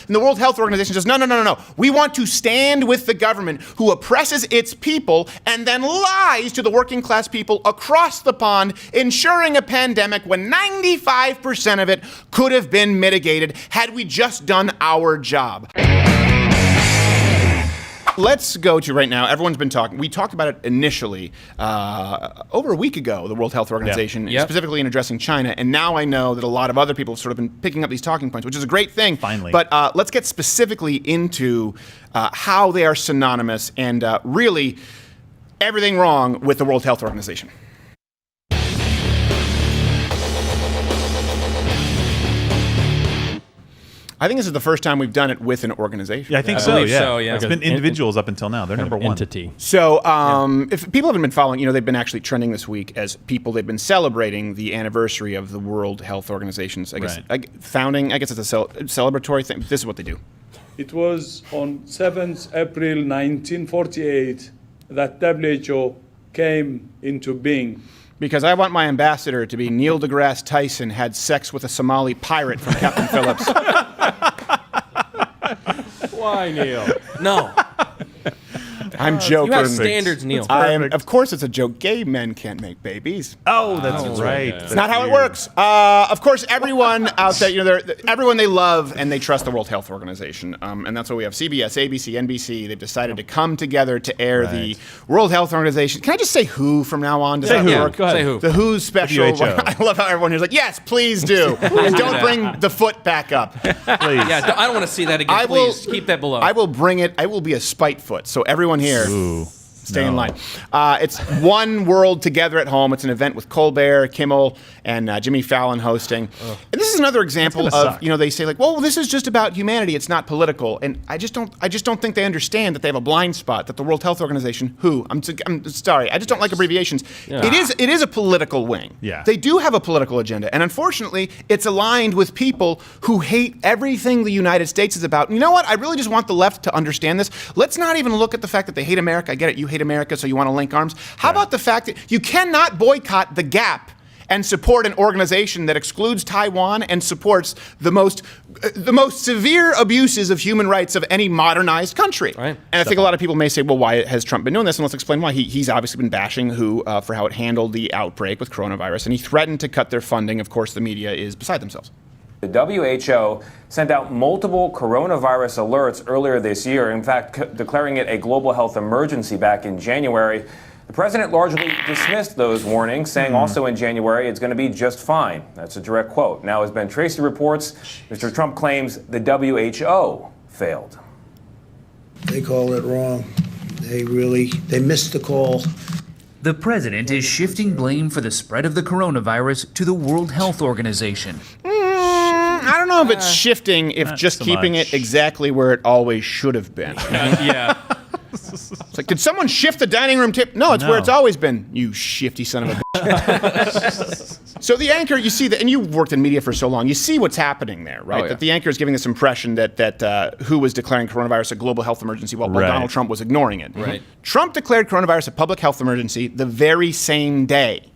And the World Health Organization says, no. We want to stand with the government who oppresses its people and then lies to the working class people across the pond, ensuring a pandemic when 95% of it could have been mitigated had we just done our job. Let's go to right now. Everyone's been talking. We talked about it initially over a week ago, the World Health Organization, specifically in addressing China. And now I know that a lot of other people have sort of been picking up these talking points, which is a great thing. Finally. But let's get specifically into how they are synonymous and really everything wrong with the World Health Organization. I think this is the first time we've done it with an organization. Yeah, I think so. Yeah. It's been individuals up until now. They're number one. Entity. So if people haven't been following, they've been actually trending this week as people, they've been celebrating the anniversary of the World Health Organization's, founding. I guess it's a celebratory thing. This is what they do. It was on 7th April 1948 that WHO came into being. Because I want my ambassador to be Neil deGrasse Tyson had sex with a Somali pirate from Captain Phillips. Why, Neil? No. I'm joking. You have standards, Neil. Of course, it's a joke. Gay men can't make babies. Oh, that's right. It's not how it works. Of course, everyone out there, everyone they love and they trust the World Health Organization, and that's why we have CBS, ABC, NBC. They've decided to come together to air the World Health Organization. Can I just say WHO from now on? Does that work? Go ahead. Say WHO. The WHO special. WHO. I love how everyone here's like, yes, please do, and don't bring the foot back up. Please. Yeah, I don't want to see that again. Please keep that below. I will bring it. I will be a spite foot. So everyone here. Stay in line. It's One World Together at Home. It's an event with Colbert, Kimmel, and Jimmy Fallon hosting. And this is another example of, they say like, well, this is just about humanity. It's not political. And I just don't think they understand that they have a blind spot, that the World Health Organization, I'm sorry, I just don't like abbreviations. Yeah. It is a political wing. Yeah. They do have a political agenda. And unfortunately, it's aligned with people who hate everything the United States is about. And you know what? I really just want the left to understand this. Let's not even look at the fact that they hate America. I get it. You hate America, so you want to link arms. How about the fact that you cannot boycott the Gap and support an organization that excludes Taiwan and supports the most severe abuses of human rights of any modernized country? Right. And I think a lot of people may say, well, why has Trump been doing this? And let's explain why. He's obviously been bashing WHO for how it handled the outbreak with coronavirus, and he threatened to cut their funding. Of course, the media is beside themselves. The WHO sent out multiple coronavirus alerts earlier this year, in fact, declaring it a global health emergency back in January. The president largely dismissed those warnings, saying also in January it's going to be just fine. That's a direct quote. Now, as Ben Tracy reports, Mr. Trump claims the WHO failed. They call it wrong. They missed the call. The president is shifting blame for the spread of the coronavirus to the World Health Organization. I don't know if it's shifting, if just so keeping it exactly where it always should have been. Yeah. It's like, did someone shift the dining room tip? No, it's where it's always been, you shifty son of a bitch. So the anchor, you see that, and you've worked in media for so long, you see what's happening there, right? That the anchor is giving this impression that WHO was declaring coronavirus a global health emergency while Donald Trump was ignoring it. Right. Trump declared coronavirus a public health emergency the very same day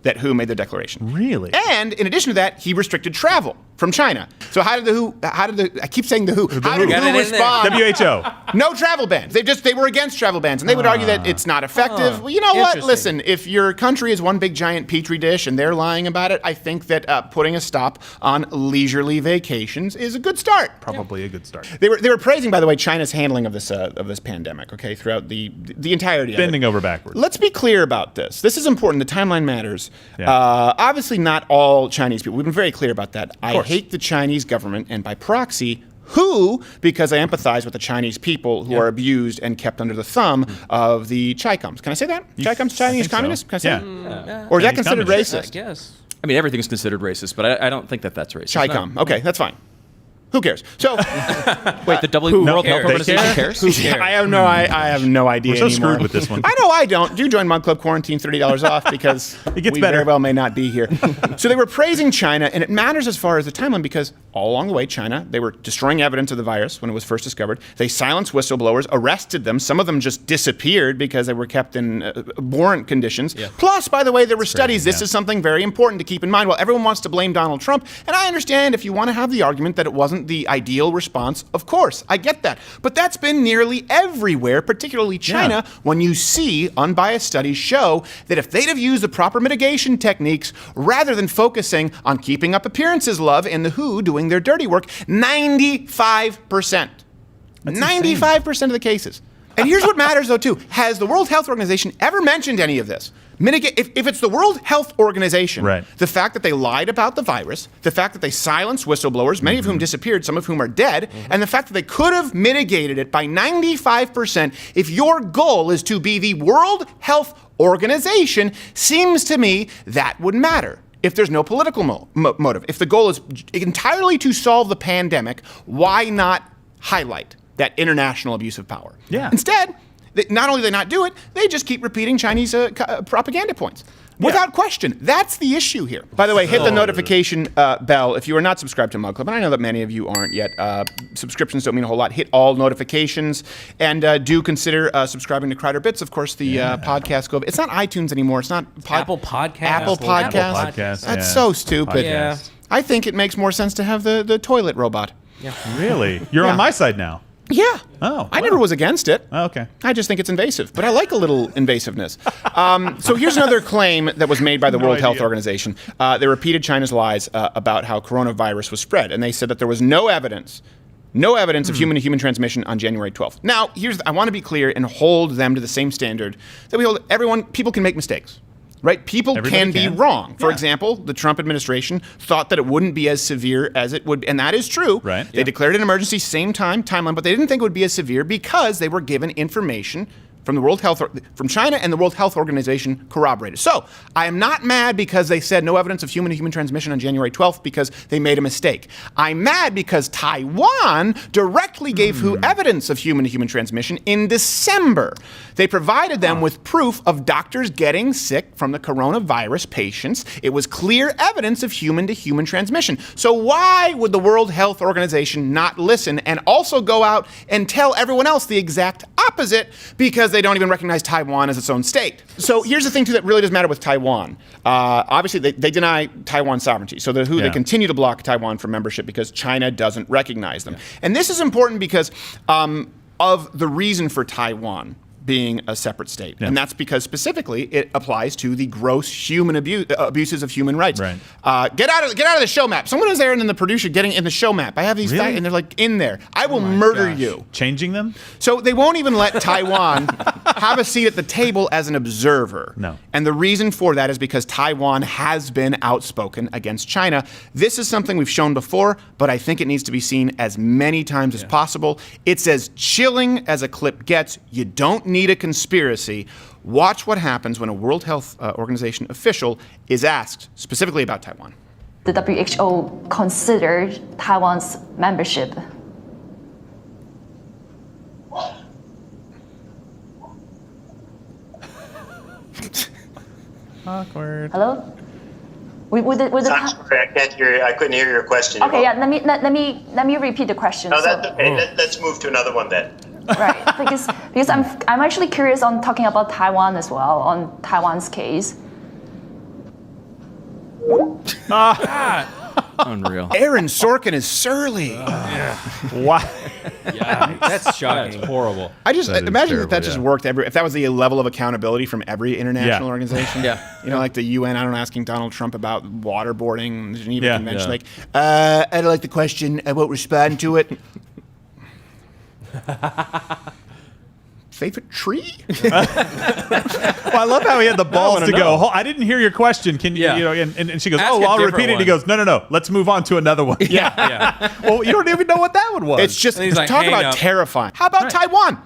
that WHO made the declaration. Really? And in addition to that, he restricted travel from China. So how did I keep saying the WHO. How did WHO respond? WHO. No travel bans. They were against travel bans, and they would argue that it's not effective. Well, you know what? Listen, if your country is one big giant petri dish and they're lying about it, I think that putting a stop on leisurely vacations is a good start. Probably a good start. They were praising, by the way, China's handling of this pandemic. Okay, throughout the entirety of it. Bending over backwards. Let's be clear about this. This is important. The timeline matters. Yeah. Obviously, not all Chinese people. We've been very clear about that. I hate the Chinese government, and by proxy, WHO, because I empathize with the Chinese people who are abused and kept under the thumb of the Chi-Coms. Can I say that? Chi-Coms, Chinese communists? Can I say that? Or is that considered racist? I guess. I mean, everything's considered racist, but I don't think that's racist. Chi-Com. Okay, that's fine. Who cares? So, wait, the World Health Organization cares? Who cares? I have no idea We're so anymore. screwed with this one. I know I don't. Do join Mug Club Quarantine, $30 off, because it gets we better. very well may not be here. So they were praising China, and it matters as far as the timeline, because all along the way, China, they were destroying evidence of the virus when it was first discovered. They silenced whistleblowers, arrested them. Some of them just disappeared because they were kept in abhorrent conditions. Yeah. Plus, by the way, there were studies. This is something very important to keep in mind. Well, everyone wants to blame Donald Trump, and I understand if you want to have the argument that it wasn't wasn't the ideal response, of course. I get that. But that's been nearly everywhere, particularly China, when you see unbiased studies show that if they'd have used the proper mitigation techniques rather than focusing on keeping up appearances, love, and the WHO doing their dirty work, 95%. 95% of the cases. And here's what matters, though, too. Has the World Health Organization ever mentioned any of this? If it's the World Health Organization, the fact that they lied about the virus, the fact that they silenced whistleblowers, many of whom disappeared, some of whom are dead, and the fact that they could have mitigated it by 95%, if your goal is to be the World Health Organization, seems to me that would matter. If there's no political motive, if the goal is entirely to solve the pandemic, why not highlight that international abuse of power? Instead, not only do they not do it, they just keep repeating Chinese propaganda points. Without question. That's the issue here. By the way, hit the notification bell if you are not subscribed to Mug Club, and I know that many of you aren't yet. Subscriptions don't mean a whole lot. Hit all notifications, and do consider subscribing to Crowder Bits. Of course, the podcast go. It's not iTunes anymore. It's not Apple Podcasts. Apple Podcasts. That's so stupid. I think it makes more sense to have the toilet robot. Really? You're on my side now. Yeah. Oh. I never was against it. Oh, okay. I just think it's invasive, but I like a little invasiveness. So here's another claim that was made by the World Health Organization. They repeated China's lies about how coronavirus was spread, and they said that there was no evidence of human-to-human transmission on January 12th. Now, I want to be clear and hold them to the same standard that we hold everyone. People can make mistakes. Right? People can be wrong. For example, the Trump administration thought that it wouldn't be as severe as it would, and that is true. Right. They declared an emergency, timeline, but they didn't think it would be as severe because they were given information from China, and the World Health Organization corroborated. So I am not mad because they said no evidence of human-to-human transmission on January 12th because they made a mistake. I'm mad because Taiwan directly gave WHO evidence of human-to-human transmission in December. They provided them with proof of doctors getting sick from the coronavirus patients. It was clear evidence of human-to-human transmission. So why would the World Health Organization not listen and also go out and tell everyone else the exact opposite because they don't even recognize Taiwan as its own state? So here's the thing, too, that really does matter with Taiwan. Obviously, they deny Taiwan sovereignty. So the WHO, they continue to block Taiwan from membership because China doesn't recognize them. And this is important because of the reason for Taiwan being a separate state. And that's because specifically it applies to the gross human abuses of human rights. Right. Get out of the show map. Someone was there and then the producer getting in the show map. I have these facts and they're like in there. I will murder you. Changing them? So they won't even let Taiwan have a seat at the table as an observer. No. And the reason for that is because Taiwan has been outspoken against China. This is something we've shown before, but I think it needs to be seen as many times as possible. It's as chilling as a clip gets. You don't need a conspiracy. Watch what happens when a World Health Organization official is asked specifically about Taiwan. The WHO considered Taiwan's membership. Awkward. Hello? I'm sorry, I can't hear. I couldn't hear your question. Okay, let me repeat the question. No, that's okay. Let's move to another one then. Right, because I'm actually curious on talking about Taiwan as well, on Taiwan's case. Unreal. Aaron Sorkin is surly. Wow. Yeah, that's shocking. That's horrible. I just imagine terrible, that just worked if that was the level of accountability from every international organization. You know, like the UN, I don't know, asking Donald Trump about waterboarding, the Geneva Convention. Like, I don't like the question, I won't respond to it. Favorite tree? Well, I love how he had the balls to go. I didn't hear your question. Can you? You know? And she goes, Ask I'll a repeat it. different He goes, no. Let's move on to another one. Well, you don't even know what that one was. It's just like, talk hang about up. terrifying. How about Taiwan?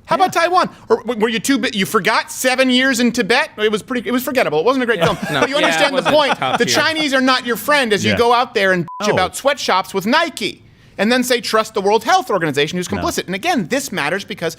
How about Taiwan? Or were you you forgot 7 years in Tibet? It was forgettable. It wasn't a great film. No. But you understand the point. The Chinese are not your friend as you go out there and bitch about sweatshops with Nike. And then say, trust the World Health Organization who's complicit. And again, this matters because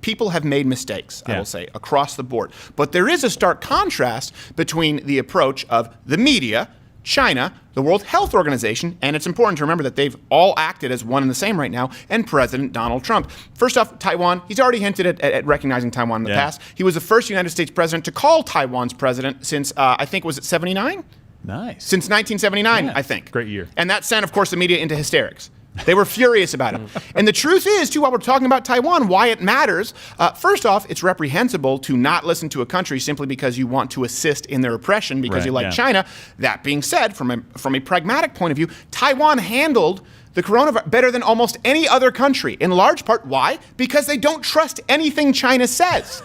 people have made mistakes, I will say, across the board. But there is a stark contrast between the approach of the media, China, the World Health Organization, and it's important to remember that they've all acted as one and the same right now, and President Donald Trump. First off, Taiwan, he's already hinted at recognizing Taiwan in the past. He was the first United States president to call Taiwan's president since, I think, was it 79? Nice. Since 1979, I think. Great year. And that sent, of course, the media into hysterics. They were furious about it. And the truth is, too, while we're talking about Taiwan, why it matters, first off, it's reprehensible to not listen to a country simply because you want to assist in their oppression because you like China. That being said, from a pragmatic point of view, Taiwan handled the coronavirus better than almost any other country, in large part. Why? Because they don't trust anything China says.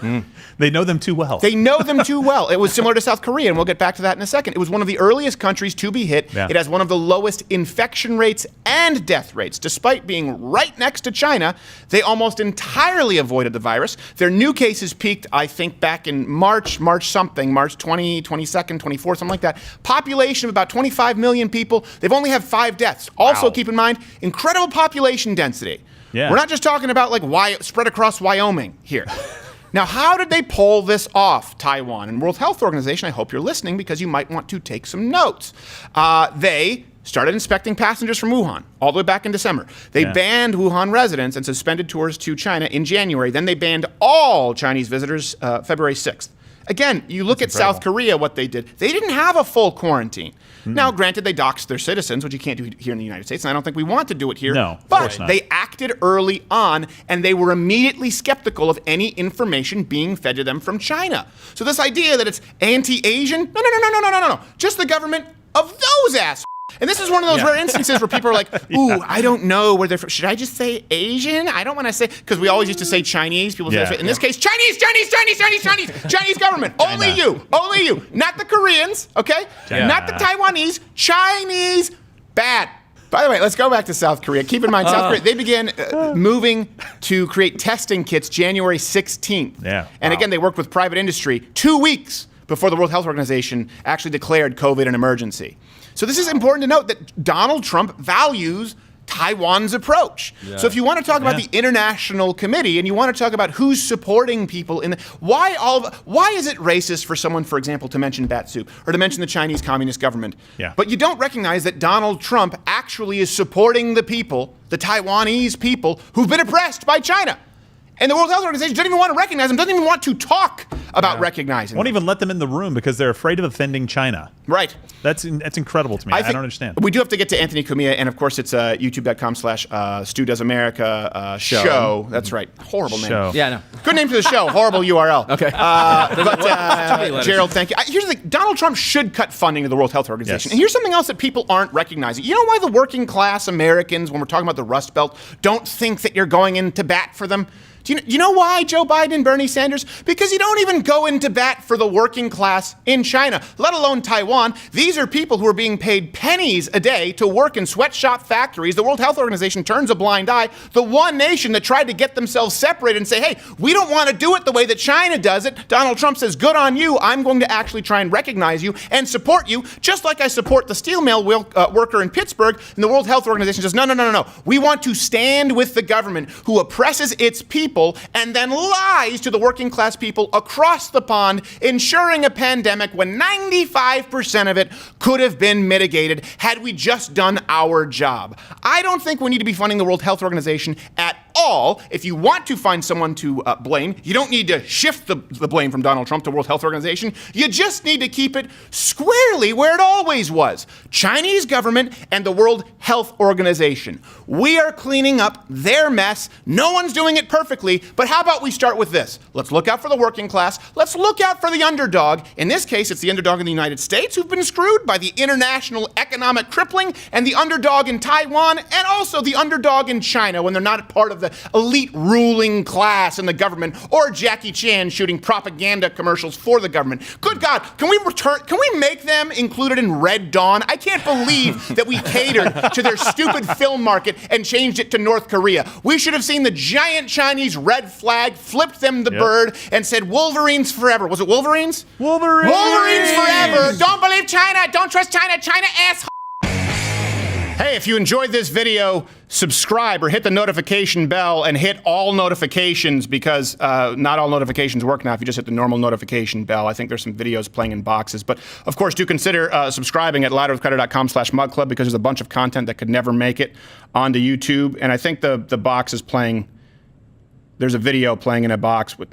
They know them too well. They know them too well. It was similar to South Korea, and we'll get back to that in a second. It was one of the earliest countries to be hit. It has one of the lowest infection rates and death rates. Despite being right next to China, they almost entirely avoided the virus. Their new cases peaked, I think, back in March 20, 22nd, 24th, something like that. Population of about 25 million people. They've only had 5 deaths. Also, keep in mind, incredible population density. We're not just talking about like spread across Wyoming here. Now, how did they pull this off, Taiwan? And World Health Organization, I hope you're listening because you might want to take some notes. They started inspecting passengers from Wuhan all the way back in December. They banned Wuhan residents and suspended tours to China in January. Then they banned all Chinese visitors February 6th. Again, you look at South Korea, what they did. They didn't have a full quarantine. Now, granted, they doxed their citizens, which you can't do here in the United States, and I don't think we want to do it here. No, but they acted early on, and they were immediately skeptical of any information being fed to them from China. So this idea that it's anti-Asian, no. Just the government of those assholes. And this is one of those rare instances where people are like, ooh, I don't know where they're from. Should I just say Asian? I don't want to say, because we always used to say Chinese. People say, in this case, Chinese government. Only you. Not the Koreans, okay? Not the Taiwanese. Chinese. Bad. By the way, let's go back to South Korea. Keep in mind, South Korea, they began moving to create testing kits January 16th. And again, they worked with private industry 2 weeks before the World Health Organization actually declared COVID an emergency. So this is important to note that Donald Trump values Taiwan's approach. So if you want to talk about the international committee and you want to talk about who's supporting people in why is it racist for someone, for example, to mention bat soup or to mention the Chinese Communist government? But you don't recognize that Donald Trump actually is supporting the people, the Taiwanese people who've been oppressed by China. And the World Health Organization doesn't even want to recognize them, doesn't even want to talk about recognizing them. Won't even let them in the room because they're afraid of offending China. Right. That's incredible to me. I don't understand. We do have to get to Anthony Cumia, and of course it's youtube.com/Stu Does America show. That's right. Horrible name. Show. Yeah, I know. Good name for the show. Horrible URL. Okay. But Gerald, thank you. Here's the thing. Donald Trump should cut funding to the World Health Organization. And here's something else that people aren't recognizing. You know why the working class Americans, when we're talking about the Rust Belt, don't think that you're going in to bat for them? Do you know why, Joe Biden and Bernie Sanders? Because you don't even go into bat for the working class in China, let alone Taiwan. These are people who are being paid pennies a day to work in sweatshop factories. The World Health Organization turns a blind eye. The one nation that tried to get themselves separated and say, hey, we don't want to do it the way that China does it. Donald Trump says, good on you. I'm going to actually try and recognize you and support you, just like I support the steel mill worker in Pittsburgh. And the World Health Organization says, no. We want to stand with the government who oppresses its people and then lies to the working class people across the pond, ensuring a pandemic when 95% of it could have been mitigated had we just done our job. I don't think we need to be funding the World Health Organization at all. If you want to find someone to blame, you don't need to shift the blame from Donald Trump to World Health Organization. You just need to keep it squarely where it always was. Chinese government and the World Health Organization. We are cleaning up their mess. No one's doing it perfectly, but how about we start with this? Let's look out for the working class. Let's look out for the underdog. In this case, it's the underdog in the United States who've been screwed by the international economic crippling, and the underdog in Taiwan, and also the underdog in China when they're not part of the elite ruling class in the government, or Jackie Chan shooting propaganda commercials for the government. Good God, can we make them included in Red Dawn? I can't believe that we catered to their stupid film market and changed it to North Korea. We should have seen the giant Chinese red flag, flipped them the bird, and said Wolverines forever. Was it Wolverines? Wolverines! Wolverines forever! Don't believe China! Don't trust China! China asshole! Hey, if you enjoyed this video, subscribe or hit the notification bell and hit all notifications, because not all notifications work now if you just hit the normal notification bell. I think there's some videos playing in boxes. But of course, do consider subscribing at louderwithcrowder.com/mugclub, because there's a bunch of content that could never make it onto YouTube. And I think the box is playing. There's a video playing in a box with